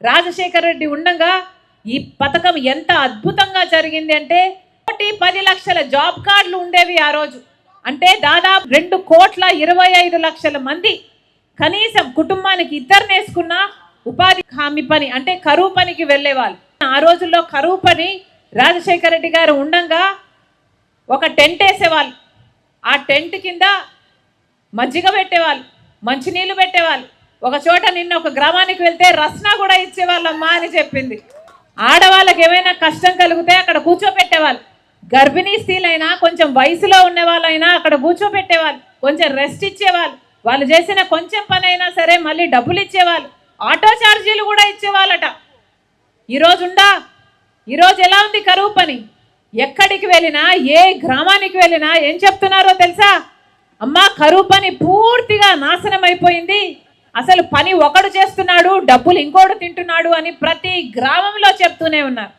రాజశేఖర రెడ్డి ఉండగా ఈ పథకం ఎంత అద్భుతంగా జరిగింది అంటే 10 లక్షల జాబ్ కార్డులు ఉండేవి ఆ రోజు. అంటే దాదాపు 2,25,00,000 మంది కనీసం కుటుంబానికి ఇద్దరు నేసుకున్న ఉపాధి హామీ పని అంటే కరువు పనికి వెళ్ళేవాళ్ళు. ఆ రోజుల్లో కరువు పని రాజశేఖర రెడ్డి గారు ఉండగా ఒక టెంట్ వేసేవాళ్ళు. ఆ టెంట్ కింద మజ్జిగ పెట్టేవాళ్ళు, మంచినీళ్ళు పెట్టేవాళ్ళు. ఒక చోట నిన్న ఒక గ్రామానికి వెళ్తే రస్నా కూడా ఇచ్చేవాళ్ళమ్మా అని చెప్పింది. ఆడవాళ్ళకి ఏమైనా కష్టం కలిగితే అక్కడ కూర్చోపెట్టేవాళ్ళు. గర్భిణీ స్త్రీలైనా కొంచెం వయసులో ఉన్న వాళ్ళైనా అక్కడ కూర్చోపెట్టేవాళ్ళు, కొంచెం రెస్ట్ ఇచ్చేవాళ్ళు. వాళ్ళు చేసిన కొంచెం పని అయినా సరే మళ్ళీ డబ్బులు ఇచ్చేవాళ్ళు, ఆటో ఛార్జీలు కూడా ఇచ్చేవాళ్ళట. ఈరోజు ఎలా ఉంది కరువు పని? ఎక్కడికి వెళ్ళినా ఏ గ్రామానికి వెళ్ళినా ఏం చెప్తున్నారో తెలుసా? అమ్మా కరువు పని పూర్తిగా నాశనం అయిపోయింది, అసలు పని ఒకడు చేస్తున్నాడు డబ్బులు ఇంకోడు తింటున్నాడు అని ప్రతి గ్రామంలో చెప్తూనే ఉన్నారు.